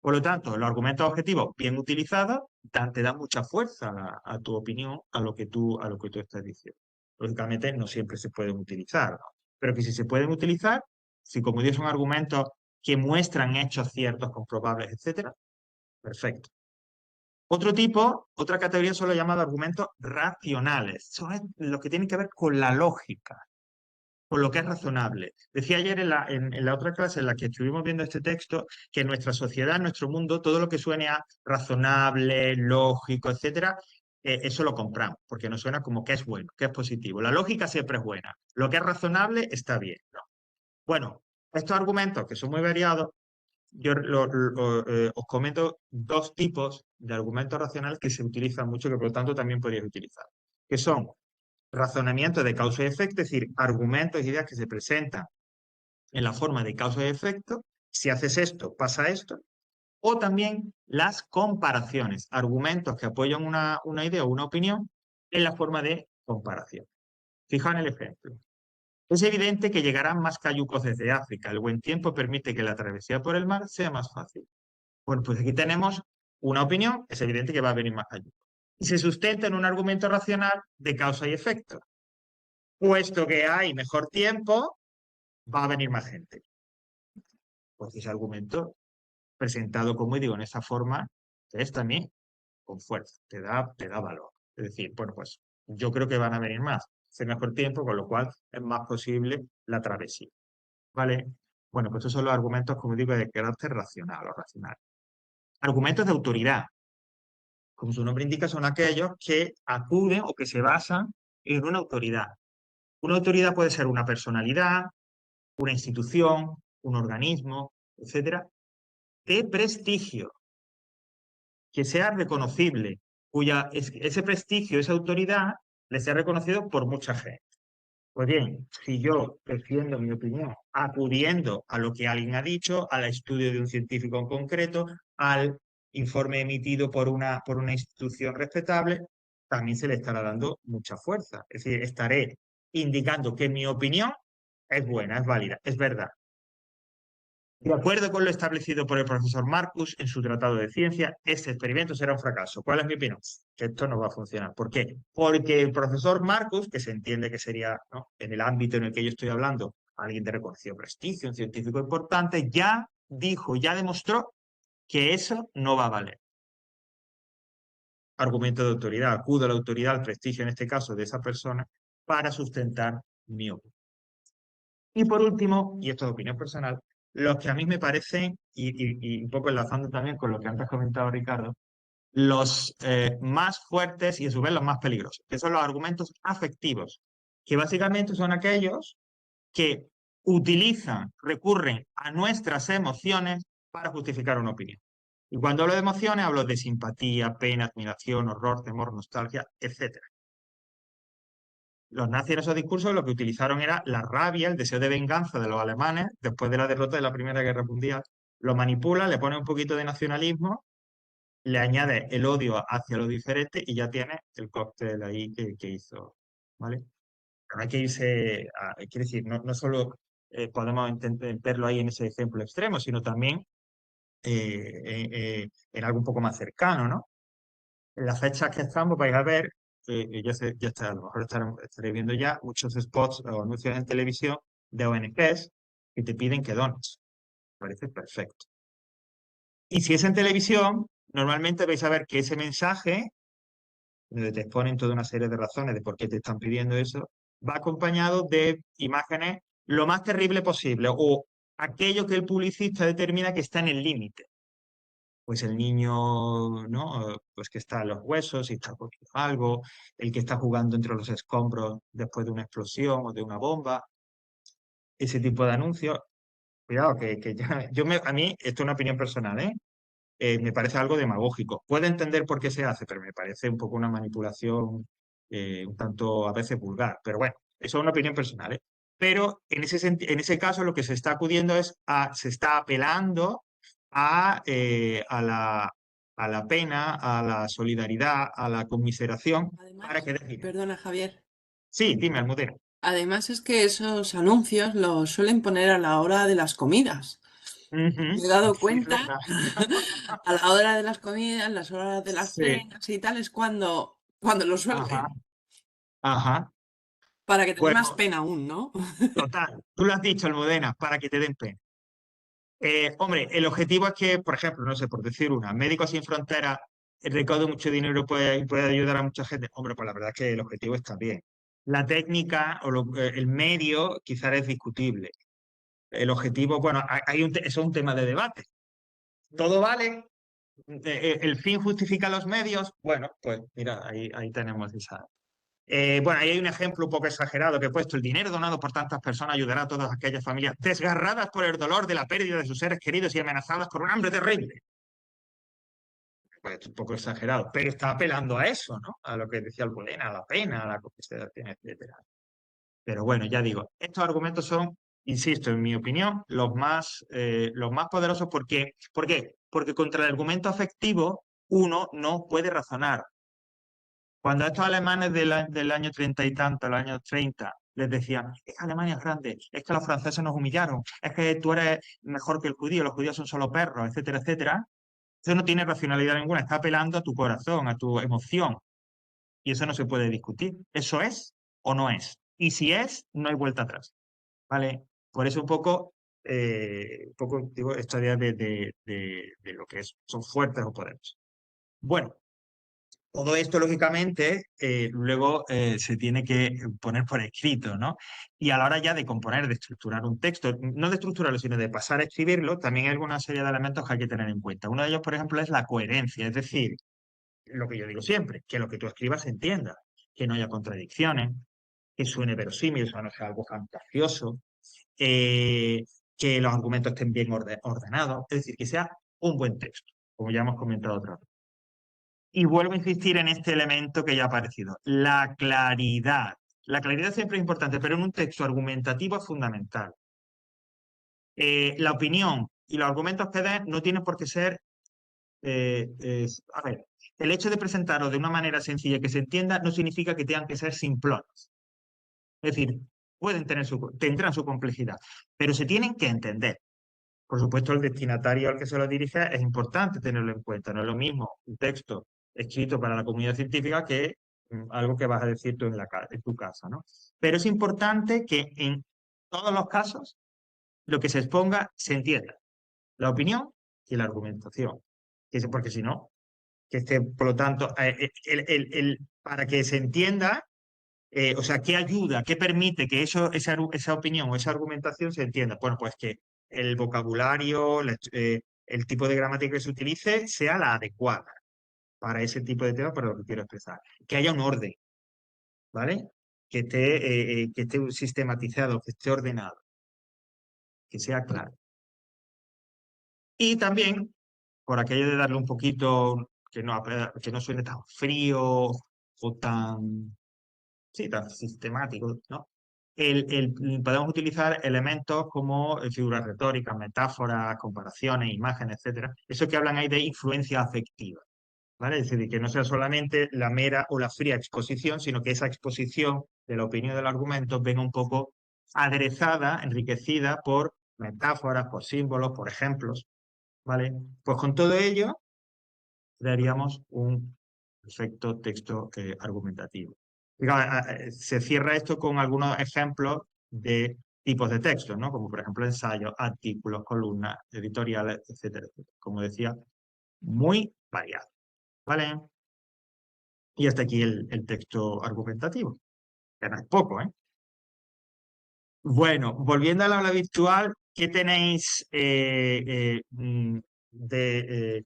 Por lo tanto, los argumentos objetivos bien utilizados te dan mucha fuerza a tu opinión, a lo que tú estás diciendo. Lógicamente no siempre se pueden utilizar, ¿no? Pero que si se pueden utilizar, si como digo son argumentos que muestran hechos ciertos, comprobables, etcétera, perfecto. Otra categoría son los llamados argumentos racionales. Son los que tienen que ver con la lógica, con lo que es razonable. Decía ayer en la otra clase en la que estuvimos viendo este texto que en nuestra sociedad, en nuestro mundo, todo lo que suene a razonable, lógico, etcétera, eso lo compramos, porque nos suena como que es bueno, que es positivo. La lógica siempre es buena. Lo que es razonable está bien, ¿no? Bueno, estos argumentos, que son muy variados, yo os comento 2 tipos de argumentos racionales que se utilizan mucho, que por lo tanto también podríais utilizar, que son razonamiento de causa y efecto, es decir, argumentos e ideas que se presentan en la forma de causa y efecto. Si haces esto, pasa esto. O también las comparaciones, argumentos que apoyan una idea o una opinión en la forma de comparación. Fijaos en el ejemplo. Es evidente que llegarán más cayucos desde África. El buen tiempo permite que la travesía por el mar sea más fácil. Bueno, pues aquí tenemos una opinión, es evidente que va a venir más cayucos. Y se sustenta en un argumento racional de causa y efecto. Puesto que hay mejor tiempo, va a venir más gente. Pues ese argumento, presentado, como digo, en esa forma, es también con fuerza, te da valor. Es decir, bueno, pues yo creo que van a venir más, hace mejor tiempo, con lo cual es más posible la travesía. ¿Vale? Bueno, pues estos son los argumentos, como digo, de carácter racional o racional. Argumentos de autoridad, como su nombre indica, son aquellos que acuden o que se basan en una autoridad. Una autoridad puede ser una personalidad, una institución, un organismo, etcétera, de prestigio, que sea reconocible, ese prestigio, esa autoridad, le sea reconocido por mucha gente. Pues bien, si yo defiendo mi opinión acudiendo a lo que alguien ha dicho, al estudio de un científico en concreto, al informe emitido por una institución respetable, también se le estará dando mucha fuerza. Es decir, estaré indicando que mi opinión es buena, es válida, es verdad. De acuerdo con lo establecido por el profesor Marcus en su tratado de ciencia, este experimento será un fracaso. ¿Cuál es mi opinión? Que esto no va a funcionar. ¿Por qué? Porque el profesor Marcus, que se entiende que sería, ¿no?, en el ámbito en el que yo estoy hablando, alguien de reconocido prestigio, un científico importante, ya dijo, ya demostró que eso no va a valer. Argumento de autoridad. Acudo a la autoridad, al prestigio en este caso de esa persona, para sustentar mi opinión. Y por último, y esto es opinión personal, los que a mí me parecen, y un poco enlazando también con lo que antes comentaba Ricardo, los más fuertes y a su vez los más peligrosos, que son los argumentos afectivos, que básicamente son aquellos que recurren a nuestras emociones para justificar una opinión. Y cuando hablo de emociones, hablo de simpatía, pena, admiración, horror, temor, nostalgia, etc. Los nazis en esos discursos lo que utilizaron era la rabia, el deseo de venganza de los alemanes después de la derrota de la Primera Guerra Mundial. Lo manipulan, le ponen un poquito de nacionalismo le añades el odio hacia lo diferente y ya tienes el cóctel ahí que hizo, ¿vale? Pero hay que irse, quiere decir, no solo podemos verlo ahí en ese ejemplo extremo, sino también en algo un poco más cercano, ¿no? En las fechas que estamos vais a ver, ya está, a lo mejor estaréis viendo ya muchos spots o anuncios en televisión de ONGs que te piden que dones. Parece perfecto. Y si es en televisión, normalmente vais a ver que ese mensaje, donde te exponen toda una serie de razones de por qué te están pidiendo eso, va acompañado de imágenes lo más terrible posible o aquello que el publicista determina que está en el límite. Pues el niño, ¿no? Pues que está en los huesos y está comiendo algo, el que está jugando entre los escombros después de una explosión o de una bomba, ese tipo de anuncios. Cuidado, que a mí, esto es una opinión personal, ¿eh? Me parece algo demagógico. Puedo entender por qué se hace, pero me parece un poco una manipulación un tanto a veces vulgar. Pero bueno, eso es una opinión personal, ¿eh? Pero en ese caso lo que se está acudiendo se está apelando a la pena, a la solidaridad, a la conmiseración para Además, que dé dinero. perdona Javier, Sí, dime, Almudena. además es que esos anuncios los suelen poner a la hora de las comidas. Ujú. Me he dado Sí, es cuenta, verdad. a la hora de las comidas, las horas de las Sí, cenas y tal, es cuando lo ajá, suelten, ajá. para que te dé Pues más pena aún, ¿no? total, tú lo has dicho, Almudena, para que te den pena. Hombre, el objetivo es que, por ejemplo, no sé, por decir una, Médicos Sin Fronteras recaude mucho dinero y puede ayudar a mucha gente. Hombre, pues la verdad es que el objetivo está bien. La técnica o el medio quizás es discutible. El objetivo, bueno, eso es un tema de debate. ¿Todo vale? ¿El fin justifica los medios? Bueno, pues mira, ahí tenemos esa. Bueno, ahí hay un ejemplo un poco exagerado que he puesto. El dinero donado por tantas personas ayudará a todas aquellas familias desgarradas por el dolor de la pérdida de sus seres queridos y amenazadas por un hambre terrible. Pues es un poco exagerado, pero está apelando a eso, ¿no? A lo que decía Almudena, a la pena, a la consideración, etcétera. Pero bueno, ya digo, estos argumentos son, insisto, en mi opinión, los más poderosos. ¿Por qué? Porque contra el argumento afectivo uno no puede razonar. Cuando a estos alemanes del año 30 y tanto, los años 30, les decían, es que Alemania es grande, es que los franceses nos humillaron, es que tú eres mejor que el judío, los judíos son solo perros, etcétera, etcétera, eso no tiene racionalidad ninguna, está apelando a tu corazón, a tu emoción, y eso no se puede discutir. ¿Eso es o no es? Y si es, no hay vuelta atrás, ¿vale? Por eso un poco digo, esta idea de lo que son fuertes o poderosos. Bueno, todo esto, lógicamente, luego se tiene que poner por escrito, ¿no? Y a la hora ya de componer, de estructurar un texto, no de estructurarlo, sino de pasar a escribirlo, también hay alguna serie de elementos que hay que tener en cuenta. Uno de ellos, por ejemplo, es la coherencia, es decir, lo que yo digo siempre, que lo que tú escribas se entienda, que no haya contradicciones, que suene verosímil, o sea, no sea algo fantasioso, eh, que los argumentos estén bien ordenados, es decir, que sea un buen texto, como ya hemos comentado otra vez. Y vuelvo a insistir en este elemento que ya ha aparecido, la claridad. La claridad siempre es importante, pero en un texto argumentativo es fundamental. La opinión y los argumentos que den no tienen por qué ser... a ver, el hecho de presentarlo de una manera sencilla que se entienda no significa que tengan que ser simplones. Es decir, tendrán su complejidad, pero se tienen que entender. Por supuesto, el destinatario al que se lo dirige es importante tenerlo en cuenta. No es lo mismo un texto escrito para la comunidad científica que algo que vas a decir tú en tu casa, ¿no? Pero es importante que en todos los casos lo que se exponga se entienda. La opinión y la argumentación. Porque si no, que esté, por lo tanto, para que se entienda, o sea, ¿qué ayuda, qué permite que esa opinión o esa argumentación se entienda? Bueno, pues que el vocabulario, el tipo de gramática que se utilice sea la adecuada para ese tipo de tema, para lo que quiero expresar. Que haya un orden, ¿vale? Que esté sistematizado, que esté ordenado, que sea claro. Y también, por aquello de darle un poquito, que no suene tan frío o tan sí, tan sistemático, ¿no? Podemos utilizar elementos como figuras retóricas, metáforas, comparaciones, imágenes, etcétera. Eso que hablan ahí de influencia afectiva. ¿vale? Es decir, que no sea solamente la mera o la fría exposición, sino que esa exposición de la opinión del argumento venga un poco aderezada, enriquecida por metáforas, por símbolos, por ejemplos, ¿vale? Pues con todo ello crearíamos un perfecto texto argumentativo. Se cierra esto con algunos ejemplos de tipos de textos, ¿no? Como por ejemplo ensayos, artículos, columnas, editoriales, etcétera, etcétera. Como decía, muy variado, ¿vale? Y hasta aquí el texto argumentativo, que no es poco, ¿eh? Bueno, volviendo al aula virtual, ¿qué tenéis de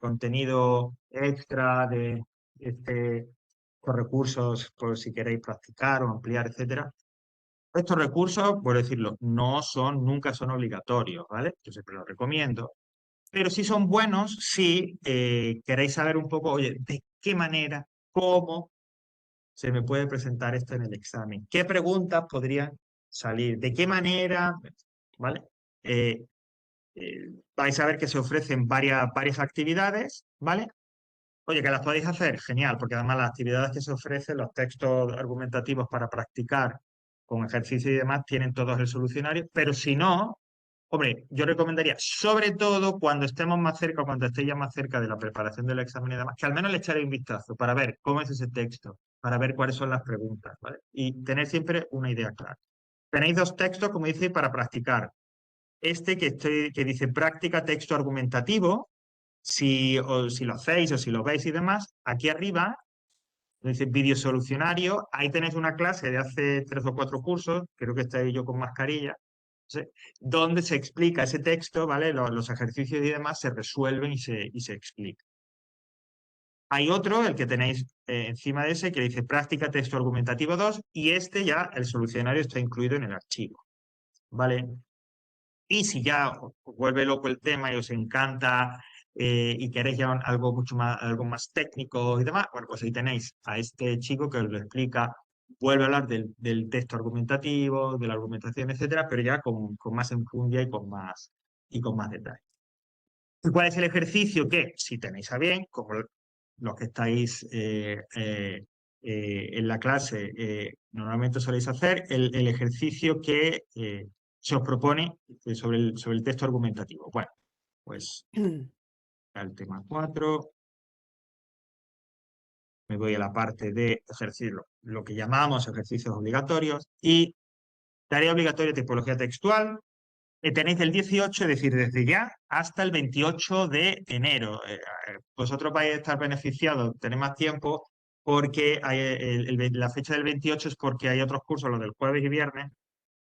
contenido extra de estos recursos por si queréis practicar o ampliar, etcétera? Estos recursos, por decirlo, nunca son obligatorios, ¿vale? Yo siempre los recomiendo, pero sí son buenos si queréis saber un poco, oye, de qué manera, cómo se me puede presentar esto en el examen. ¿Qué preguntas podrían salir? ¿De qué manera? ¿Vale? Eh, vais a ver que se ofrecen varias actividades, ¿vale? Oye, que las podéis hacer, genial, porque además las actividades que se ofrecen, los textos argumentativos para practicar con ejercicio y demás, tienen todos el solucionario, pero si no, hombre, yo recomendaría, sobre todo cuando estemos más cerca, cuando estéis ya más cerca de la preparación del examen y demás, que al menos le echéis un vistazo para ver cómo es ese texto, para ver cuáles son las preguntas, ¿vale? Y tener siempre una idea clara. Tenéis dos textos, como dice, para practicar. Que dice práctica texto argumentativo, si lo hacéis o si lo veis y demás, aquí arriba dice vídeo solucionario, ahí tenéis una clase de hace 3 o 4 cursos, creo que estáis yo con mascarilla, ¿sí? Donde se explica ese texto, ¿vale? Los ejercicios y demás se resuelven y se explican. Hay otro, el que tenéis encima de ese, que dice práctica texto argumentativo 2, y ya, el solucionario está incluido en el archivo, ¿vale? Y si ya os vuelve loco el tema y os encanta y queréis ya algo más técnico y demás, bueno, pues ahí tenéis a este chico que os lo explica, vuelve a hablar del texto argumentativo, de la argumentación, etcétera, pero ya con más enjundia y con más detalle. ¿Y cuál es el ejercicio que, si tenéis a bien, como los que estáis en la clase normalmente soléis hacer, el ejercicio que se os propone sobre el texto argumentativo? Bueno, pues al tema 4, me voy a la parte de ejercicio, lo que llamamos ejercicios obligatorios, y tarea obligatoria tipología textual. Tenéis el 18, es decir, desde ya hasta el 28 de enero. Vosotros vais a estar beneficiados, tenéis más tiempo, porque la fecha del 28 es porque hay otros cursos, los del jueves y viernes,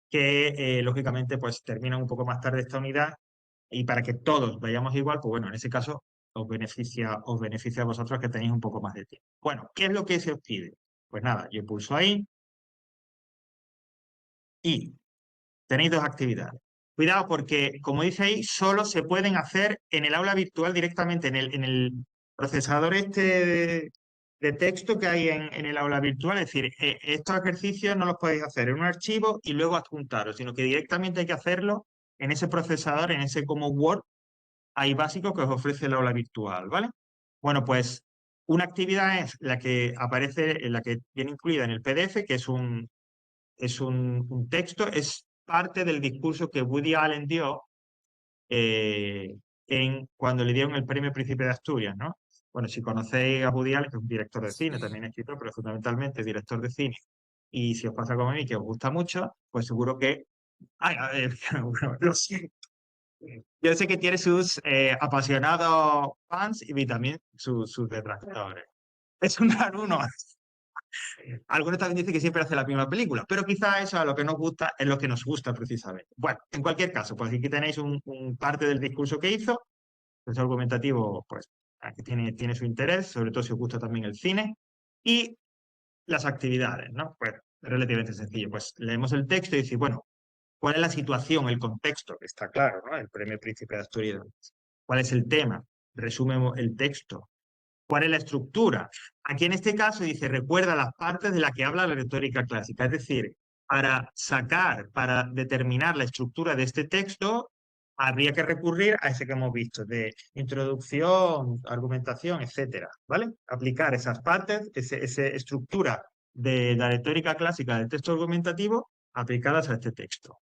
que lógicamente pues terminan un poco más tarde esta unidad, y para que todos vayamos igual, pues bueno, en ese caso os beneficia a vosotros que tenéis un poco más de tiempo. Bueno, ¿qué es lo que se os pide? Pues nada, yo pulso ahí y tenéis dos actividades. Cuidado porque, como dice ahí, solo se pueden hacer en el aula virtual directamente, en el procesador de texto que hay en el aula virtual. Es decir, estos ejercicios no los podéis hacer en un archivo y luego adjuntaros, sino que directamente hay que hacerlo en ese procesador, en ese como Word, ahí básico que os ofrece el aula virtual, ¿vale? Bueno, pues una actividad es la que aparece, la que viene incluida en el PDF, que es un texto, es parte del discurso que Woody Allen dio cuando le dieron el premio Príncipe de Asturias, ¿no? Bueno, si conocéis a Woody Allen, que es un director de cine, también escritor, pero fundamentalmente director de cine, y si os pasa como a mí, que os gusta mucho, pues seguro que... Ay, a ver, bueno, lo siento. Yo sé que tiene sus apasionados fans y también sus detractores. Es un gran uno. Algunos también dicen que siempre hace la misma película, pero quizá eso a lo que nos gusta es lo que nos gusta precisamente. Bueno, en cualquier caso, pues aquí tenéis un parte del discurso que hizo. El argumentativo, pues, aquí tiene su interés, sobre todo si os gusta también el cine. Y las actividades, ¿no? Pues es relativamente sencillo. Pues leemos el texto y decimos, bueno, ¿cuál es la situación, el contexto? Que está claro, ¿no? El premio Príncipe de Asturias. ¿Cuál es el tema? Resume el texto. ¿Cuál es la estructura? Aquí en este caso dice, recuerda las partes de las que habla la retórica clásica. Es decir, para determinar la estructura de este texto, habría que recurrir a ese que hemos visto de introducción, argumentación, etcétera, ¿vale? Aplicar esas partes, esa estructura de la retórica clásica del texto argumentativo aplicadas a este texto.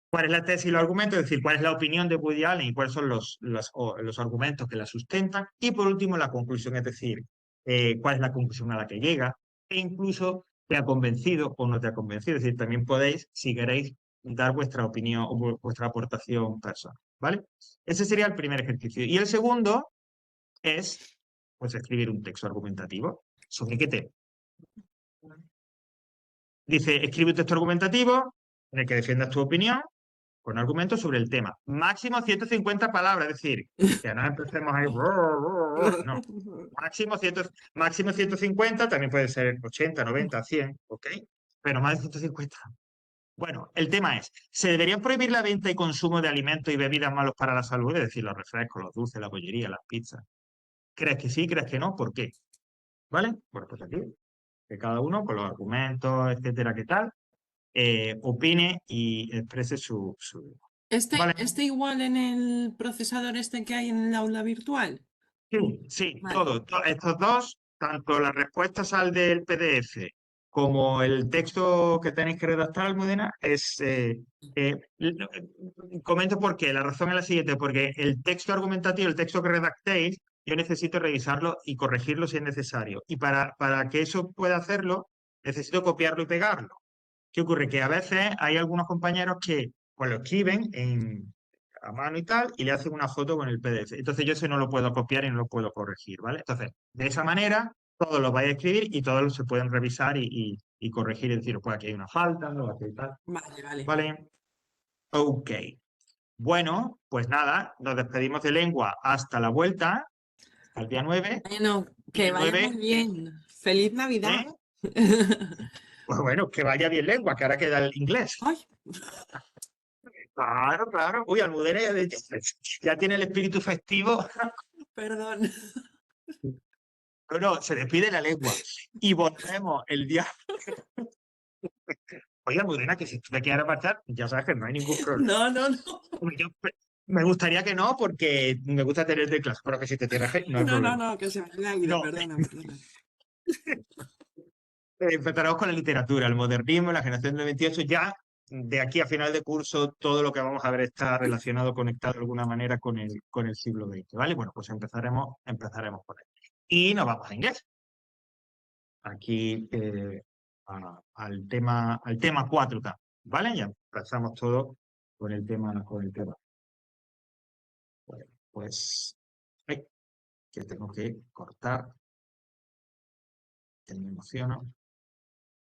¿Cuál es la tesis y los argumentos? Es decir, cuál es la opinión de Woody Allen y cuáles son los argumentos que la sustentan. Y por último, la conclusión, es decir, cuál es la conclusión a la que llega e incluso te ha convencido o no te ha convencido. Es decir, también podéis, si queréis, dar vuestra opinión o vuestra aportación personal, ¿vale? Ese sería el primer ejercicio. Y el segundo es, pues, escribir un texto argumentativo. ¿Sobre qué tema? Dice, escribe un texto argumentativo en el que defiendas tu opinión con argumentos sobre el tema. Máximo 150 palabras, es decir, que no empecemos ahí. No. Máximo 150, también puede ser 80, 90, 100, ¿ok? Pero más de 150. Bueno, el tema es, ¿se deberían prohibir la venta y consumo de alimentos y bebidas malos para la salud? Es decir, los refrescos, los dulces, la bollería, las pizzas. ¿Crees que sí? ¿Crees que no? ¿Por qué? ¿Vale? Bueno, pues aquí, que cada uno con los argumentos, etcétera, qué tal, opine y exprese su... ¿Vale? ¿Este igual en el procesador este que hay en el aula virtual? Sí, Vale. todo. Estos dos, tanto las respuestas al del PDF como el texto que tenéis que redactar, Almudena, comento por qué. La razón es la siguiente, porque el texto argumentativo, el texto que redactéis, yo necesito revisarlo y corregirlo si es necesario. Y para que eso pueda hacerlo, necesito copiarlo y pegarlo. ¿Qué ocurre? Que a veces hay algunos compañeros que pues, lo escriben a mano y tal, y le hacen una foto con el PDF. Entonces yo eso no lo puedo copiar y no lo puedo corregir, ¿vale? Entonces, de esa manera, todos los vais a escribir y todos se pueden revisar y corregir y decir, pues aquí hay una falta, no, aquí hay tal. Vale, vale. ¿Vale? Ok. Bueno, pues nada, nos despedimos de lengua hasta la vuelta, al día 9. Bueno, Y que el vaya 9, muy bien. ¡Feliz Navidad! pues bueno, que vaya bien lengua, que ahora queda el inglés. ¡Ay! Claro, claro. Uy, Almudena ya tiene el espíritu festivo. Perdón. No, se despide la lengua. Y volvemos el día. Oye, Almudena, que si tú te quieres marchar, ya sabes que no hay ningún problema. No, no, no. Me gustaría que no, porque me gusta tenerte en clase, pero que si te tienes que, no hay No, no, problema. no, que se me ha ido la vida, No, perdona, perdona. empezaremos con la literatura, el modernismo, la generación del 28, ya de aquí a final de curso, todo lo que vamos a ver está relacionado, conectado de alguna manera con el siglo XX, ¿vale? Bueno, pues empezaremos por él. Y nos vamos a inglés. Aquí al tema 4, ¿vale? Ya empezamos todo con el tema. Bueno, pues, ay, que tengo que cortar, que me emociono.